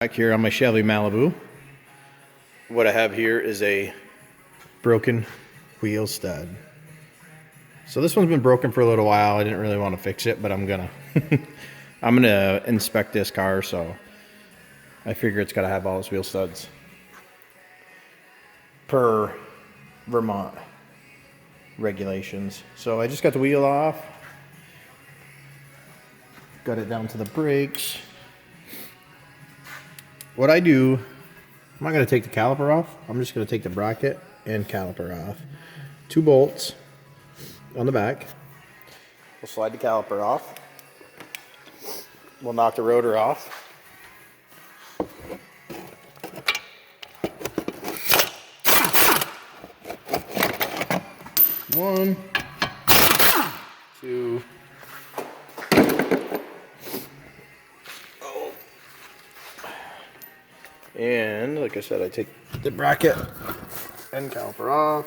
Back here on my Chevy Malibu, what I have here is a broken wheel stud. So this one's been broken for a little while. I didn't really want to fix it, but I'm gonna I'm gonna inspect this car, so I figure it's gotta have all its wheel studs per Vermont regulations. So I just got the wheel off, got it down to the brakes. What I do, I'm not going to take the caliper off. I'm just going to take the bracket and caliper off. 2 bolts on the back. We'll slide the caliper off. We'll knock the rotor off. One, two. And like I said, I take the bracket and caliper off.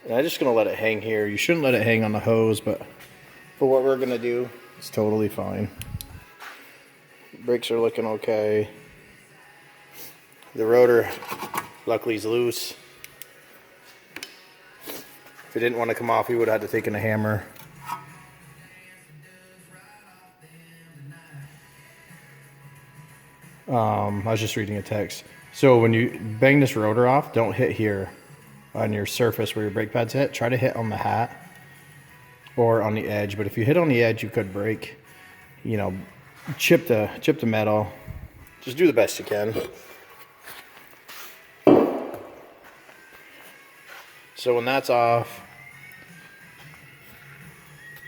And I'm just gonna let it hang here. You shouldn't let it hang on the hose, but for what we're gonna do, it's totally fine. Brakes are looking okay. The rotor, luckily, is loose. If it didn't want to come off, we would have had to take in a hammer. I was just reading a text. So when you bang this rotor off, don't hit here on your surface where your brake pads hit. Try to hit on the hat or on the edge. But if you hit on the edge, you could break. You know, chip the metal. Just do the best you can. So when that's off,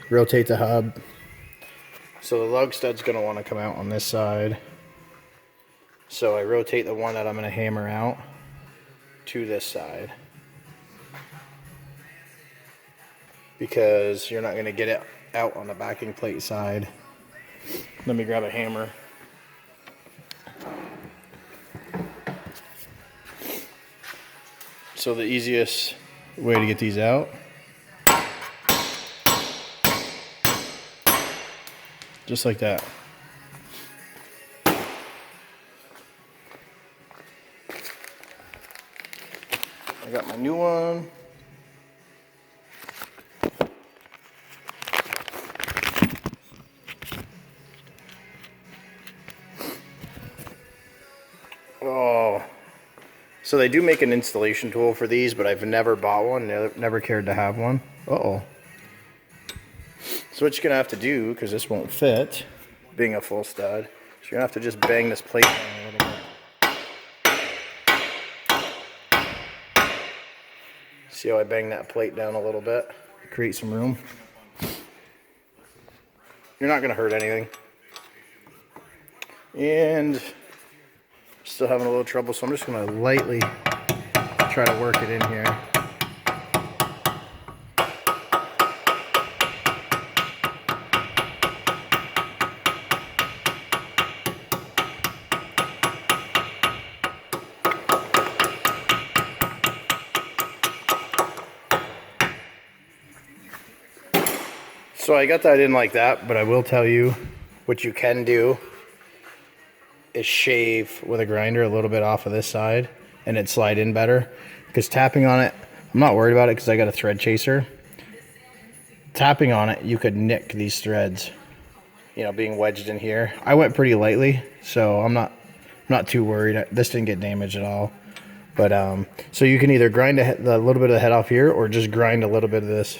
rotate the hub. So the lug stud's going to want to come out on this side. So I rotate the one that I'm going to hammer out to this side, because you're not going to get it out on the backing plate side. Let me grab a hammer. So the easiest way to get these out, just like that. I got my new one. Oh, so they do make an installation tool for these, but I've never bought one, never cared to have one. Uh-oh. So what you're gonna have to do, because this won't fit, being a full stud, so you're gonna have to just bang this plate down a little bit. See how I bang that plate down a little bit? Create some room. You're not going to hurt anything. And still having a little trouble, so I'm just going to lightly try to work it in here. So I got that in like that, but I will tell you what you can do is shave with a grinder a little bit off of this side and it slide in better, because tapping on it, I'm not worried about it because I got a thread chaser. Tapping on it, you could nick these threads, you know, being wedged in here. I went pretty lightly, so I'm not too worried. This didn't get damaged at all. But so you can either grind a little bit of the head off here, or just grind a little bit of this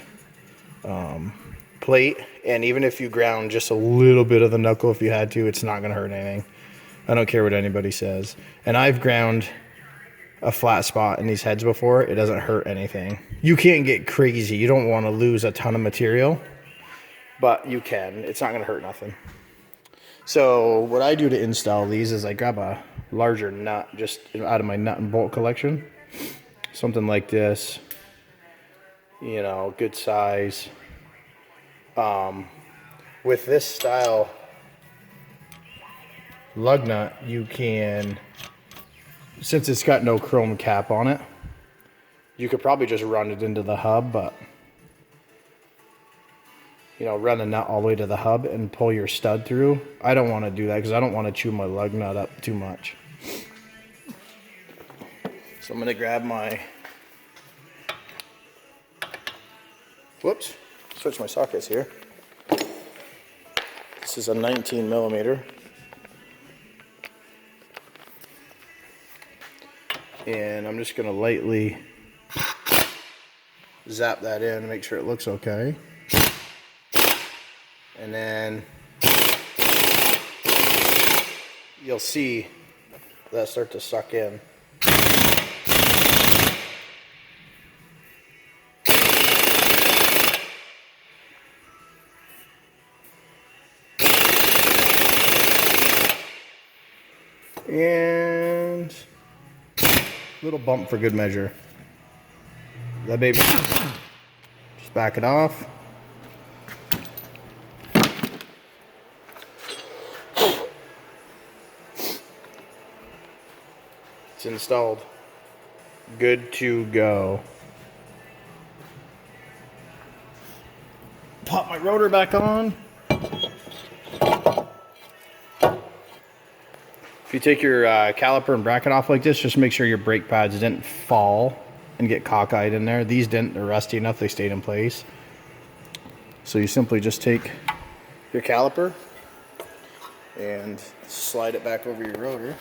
plate. And even if you ground just a little bit of the knuckle, if you had to, it's not going to hurt anything. I don't care what anybody says. And I've ground a flat spot in these heads before. It doesn't hurt anything. You can't get crazy. You don't want to lose a ton of material, but you can. It's not going to hurt nothing. So what I do to install these is I grab a larger nut just out of my nut and bolt collection. Something like this, you know, good size. With this style lug nut, you can, since it's got no chrome cap on it, you could probably just run it into the hub, but you know, run a nut all the way to the hub and pull your stud through. I don't want to do that because I don't want to chew my lug nut up too much. So I'm going to grab my, whoops, switch my sockets here. This is a 19 millimeter. And I'm just going to lightly zap that in to make sure it looks okay. And then you'll see that start to suck in. And a little bump for good measure. That baby, just back it off. It's installed. Good to go. Pop my rotor back on. If you take your caliper and bracket off like this, just make sure your brake pads didn't fall and get cockeyed in there. These didn't, they're rusty enough, they stayed in place. So you simply just take your caliper and slide it back over your rotor.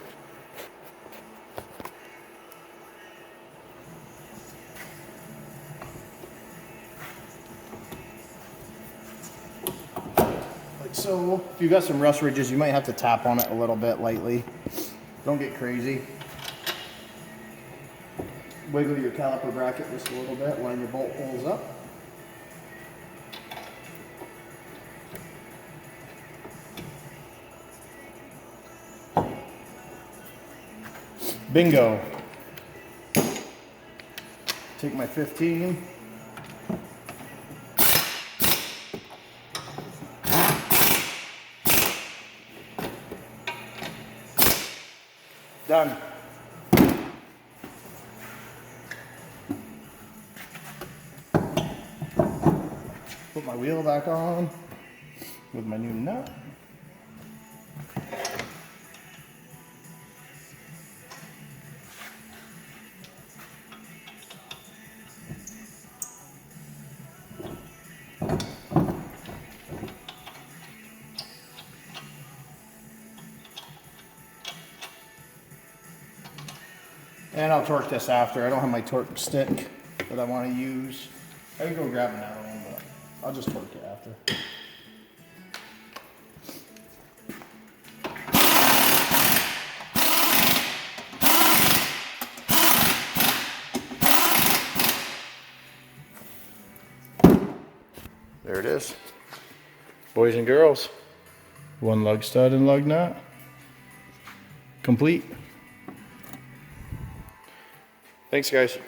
So if you've got some rust ridges, you might have to tap on it a little bit lightly. Don't get crazy. Wiggle your caliper bracket just a little bit, line your bolt holes up. Bingo. Take my 15. Done. Put my wheel back on with my new nut. And I'll torque this after. I don't have my torque stick that I want to use. I can go grab another one, but I'll just torque it after. There it is. Boys and girls, one lug stud and lug nut. Complete. Thanks, guys.